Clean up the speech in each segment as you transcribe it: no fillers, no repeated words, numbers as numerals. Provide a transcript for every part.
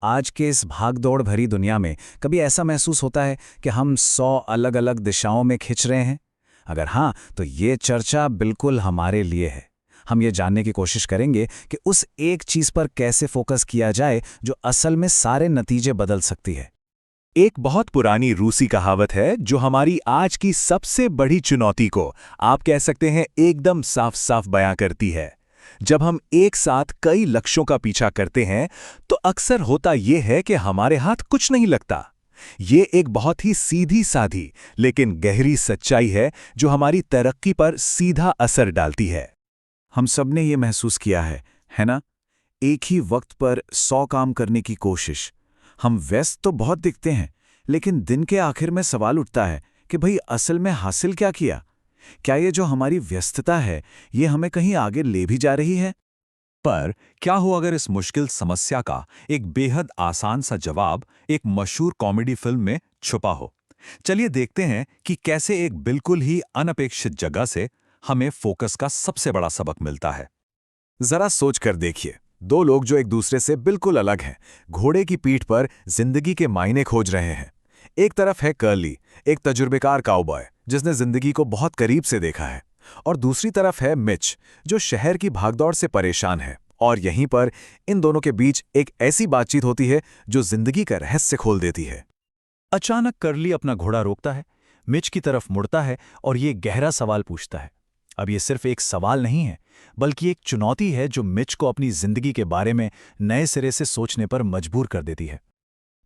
आज के इस भाग-दौड़ भरी दुनिया में कभी ऐसा महसूस होता है कि हम 100 अलग-अलग दिशाओं में खिंच रहे हैं? अगर हाँ, तो ये चर्चा बिल्कुल हमारे लिए है। हम ये जानने की कोशिश करेंगे कि उस एक चीज़ पर कैसे फोकस किया जाए जो असल में सारे नतीजे बदल सकती है। एक बहुत पुरानी रूसी कहावत है जो हमारी आज की सबसे बड़ी चुनौती को आप कह सकते हैं एकदम साफ साफ बयां करती है। जब हम एक साथ कई लक्ष्यों का पीछा करते हैं तो अक्सर होता यह है कि हमारे हाथ कुछ नहीं लगता। ये एक बहुत ही सीधी साधी लेकिन गहरी सच्चाई है जो हमारी तरक्की पर सीधा असर डालती है। हम सब ने ये महसूस किया है ना? एक ही वक्त पर 100 काम करने की कोशिश। हम व्यस्त तो बहुत दिखते हैं, लेकिन दिन के आखिर में सवाल उठता है कि भाई असल में हासिल क्या किया? क्या ये जो हमारी व्यस्तता है, ये हमें कहीं आगे ले भी जा रही है? पर क्या हो अगर इस मुश्किल समस्या का एक बेहद आसान सा जवाब एक मशहूर कॉमेडी फिल्म में छुपा हो। चलिए देखते हैं कि कैसे एक बिल्कुल ही अनपेक्षित जगह से हमें फोकस का सबसे बड़ा सबक मिलता है। जरा सोच कर देखिए, दो लोग जो एक दूसरे से बिल्कुल अलग हैं, घोड़े की पीठ पर जिंदगी के मायने खोज रहे हैं। एक तरफ है कर्ली, एक तजुर्बेकार काउबॉय जिसने जिंदगी को बहुत करीब से देखा है, और दूसरी तरफ है मिच जो शहर की भागदौड़ से परेशान है। और यहीं पर इन दोनों के बीच एक ऐसी बातचीत होती है जो जिंदगी का रहस्य खोल देती है। अचानक कर्ली अपना घोड़ा रोकता है, मिच की तरफ मुड़ता है और ये गहरा सवाल पूछता है। अब ये सिर्फ एक सवाल नहीं है, बल्कि एक चुनौती है जो मिच को अपनी जिंदगी के बारे में नए सिरे से सोचने पर मजबूर कर देती है।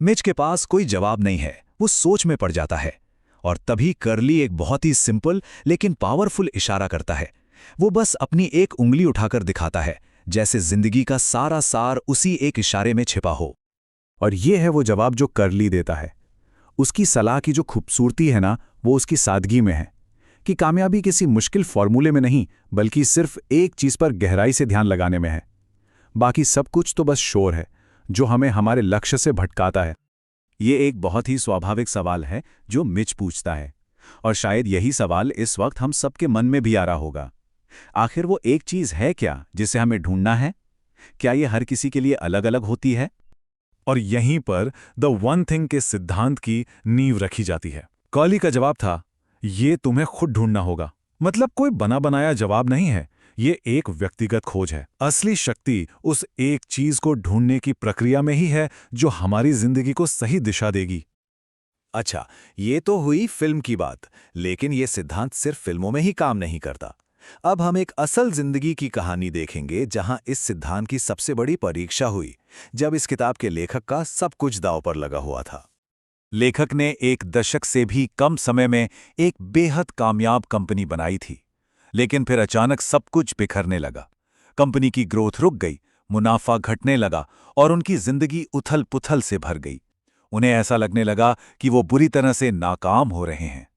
मिच के पास कोई जवाब नहीं है, वो सोच में पड़ जाता है। और तभी कर्ली एक बहुत ही सिंपल लेकिन पावरफुल इशारा करता है। वो बस अपनी एक उंगली उठाकर दिखाता है, जैसे जिंदगी का सारा सार उसी एक इशारे में छिपा हो। और ये है वो जवाब जो कर्ली देता है। उसकी सलाह की जो खूबसूरती है ना, वो उसकी सादगी में है कि कामयाबी किसी मुश्किल फॉर्मूले में नहीं, बल्कि सिर्फ एक चीज पर गहराई से ध्यान लगाने में है। बाकी सब कुछ तो बस शोर है जो हमें हमारे लक्ष्य से भटकाता है। ये एक बहुत ही स्वाभाविक सवाल है जो मिच पूछता है, और शायद यही सवाल इस वक्त हम सबके मन में भी आ रहा होगा। आखिर वो एक चीज है क्या जिसे हमें ढूंढना है? क्या ये हर किसी के लिए अलग अलग होती है? और यहीं पर द वन थिंग के सिद्धांत की नींव रखी जाती है। कॉली का जवाब था, ये तुम्हें खुद ढूंढना होगा। मतलब कोई बना बनाया जवाब नहीं है, ये एक व्यक्तिगत खोज है। असली शक्ति उस एक चीज को ढूंढने की प्रक्रिया में ही है जो हमारी जिंदगी को सही दिशा देगी। अच्छा, ये तो हुई फिल्म की बात, लेकिन ये सिद्धांत सिर्फ फिल्मों में ही काम नहीं करता। अब हम एक असल जिंदगी की कहानी देखेंगे जहां इस सिद्धांत की सबसे बड़ी परीक्षा हुई, जब इस किताब के लेखक का सब कुछ दांव पर लगा हुआ था। लेखक ने एक दशक से भी कम समय में एक बेहद कामयाब कंपनी बनाई थी, लेकिन फिर अचानक सब कुछ बिखरने लगा। कंपनी की ग्रोथ रुक गई, मुनाफा घटने लगा और उनकी जिंदगी उथल-पुथल से भर गई। उन्हें ऐसा लगने लगा कि वो बुरी तरह से नाकाम हो रहे हैं।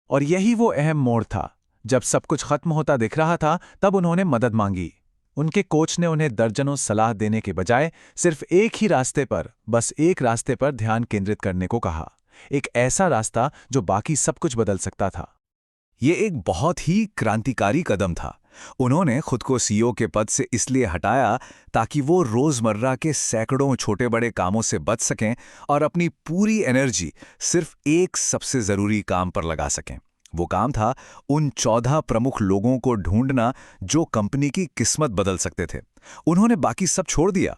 और यही वो अहम मोड़ था। जब सब कुछ खत्म होता दिख रहा था, तब उन्होंने मदद मांगी। उनके कोच ने उन्हें दर्जनों सलाह देने के बजाय सिर्फ एक ही रास्ते पर, बस एक रास्ते पर ध्यान केंद्रित करने को कहा। एक ऐसा रास्ता जो बाकी सब कुछ बदल सकता था। ये एक बहुत ही क्रांतिकारी कदम था। उन्होंने खुद को सीईओ के पद से इसलिए हटाया ताकि वो रोजमर्रा के सैकड़ों छोटे बड़े कामों से बच सकें और अपनी पूरी एनर्जी सिर्फ एक सबसे जरूरी काम पर लगा सकें। वो काम था उन 14 प्रमुख लोगों को ढूंढना जो कंपनी की किस्मत बदल सकते थे। उन्होंने बाकी सब छोड़ दिया।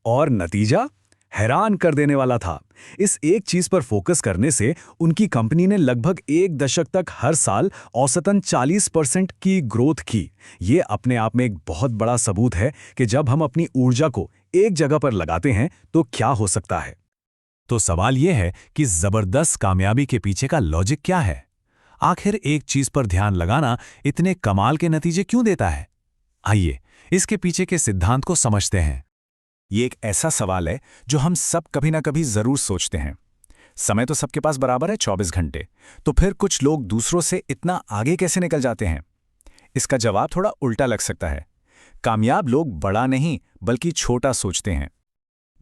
और नतीजा हैरान कर देने वाला था। इस एक चीज पर फोकस करने से उनकी कंपनी ने लगभग एक दशक तक हर साल औसतन 40% की ग्रोथ की। ये अपने आप में एक बहुत बड़ा सबूत है कि जब हम अपनी ऊर्जा को एक जगह पर लगाते हैं तो क्या हो सकता है। तो सवाल यह है कि जबरदस्त कामयाबी के पीछे का लॉजिक क्या है? आखिर एक चीज पर ध्यान लगाना इतने कमाल के नतीजे क्यों देता है? आइए इसके पीछे के सिद्धांत को समझते हैं। ये एक ऐसा सवाल है जो हम सब कभी ना कभी जरूर सोचते हैं। समय तो सबके पास बराबर है 24 घंटे, तो फिर कुछ लोग दूसरों से इतना आगे कैसे निकल जाते हैं? इसका जवाब थोड़ा उल्टा लग सकता है। कामयाब लोग बड़ा नहीं बल्कि छोटा सोचते हैं।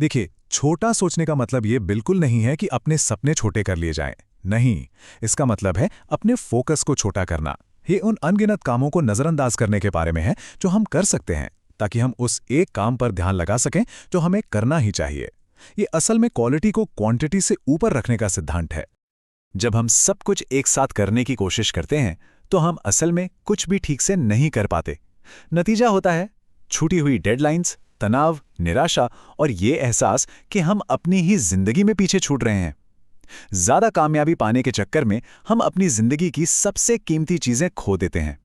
देखिए, छोटा सोचने का मतलब ये बिल्कुल नहीं है कि अपने सपने छोटे कर लिए जाएं। नहीं, इसका मतलब है अपने फोकस को छोटा करना। ये उन अनगिनत कामों को नजरअंदाज करने के बारे में है जो हम कर सकते हैं, ताकि हम उस एक काम पर ध्यान लगा सकें जो हमें करना ही चाहिए। ये असल में क्वालिटी को क्वांटिटी से ऊपर रखने का सिद्धांत है। जब हम सब कुछ एक साथ करने की कोशिश करते हैं तो हम असल में कुछ भी ठीक से नहीं कर पाते। नतीजा होता है छूटी हुई डेडलाइंस, तनाव, निराशा और ये एहसास कि हम अपनी ही जिंदगी में पीछे छूट रहे हैं। ज्यादा कामयाबी पाने के चक्कर में हम अपनी जिंदगी की सबसे कीमती चीजें खो देते हैं।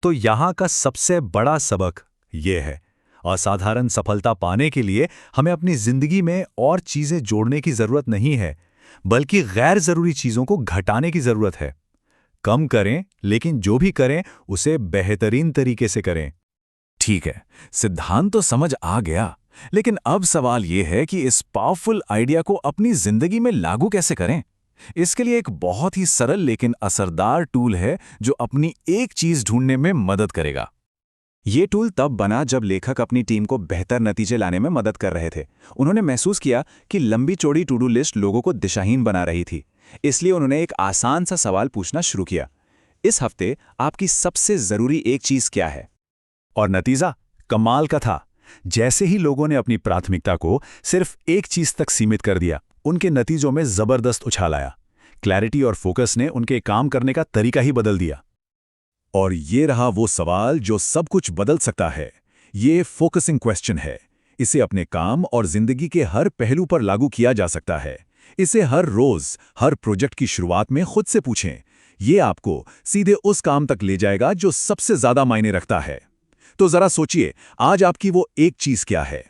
तो यहाँ का सबसे बड़ा सबक ये है, असाधारण सफलता पाने के लिए हमें अपनी जिंदगी में और चीजें जोड़ने की जरूरत नहीं है, बल्कि गैर जरूरी चीजों को घटाने की जरूरत है। कम करें, लेकिन जो भी करें उसे बेहतरीन तरीके से करें। ठीक है, सिद्धांत तो समझ आ गया, लेकिन अब सवाल यह है कि इस पावरफुल आइडिया को अपनी जिंदगी में लागू कैसे करें। इसके लिए एक बहुत ही सरल लेकिन असरदार टूल है जो अपनी एक चीज ढूंढने में मदद करेगा। ये टूल तब बना जब लेखक अपनी टीम को बेहतर नतीजे लाने में मदद कर रहे थे। उन्होंने महसूस किया कि लंबी चौड़ी टू डू लिस्ट लोगों को दिशाहीन बना रही थी। इसलिए उन्होंने एक आसान सा सवाल पूछना शुरू किया, इस हफ्ते आपकी सबसे जरूरी एक चीज क्या है? और नतीजा कमाल का था। जैसे ही लोगों ने अपनी प्राथमिकता को सिर्फ एक चीज तक सीमित कर दिया, उनके नतीजों में जबरदस्त उछाल आया। क्लैरिटी और फोकस ने उनके काम करने का तरीका ही बदल दिया। और ये रहा वो सवाल जो सब कुछ बदल सकता है। ये फोकसिंग क्वेश्चन है। इसे अपने काम और जिंदगी के हर पहलू पर लागू किया जा सकता है। इसे हर रोज, हर प्रोजेक्ट की शुरुआत में खुद से पूछें। ये आपको सीधे उस काम तक ले जाएगा जो सबसे ज्यादा मायने रखता है। तो जरा सोचिए, आज आपकी वो एक चीज क्या है?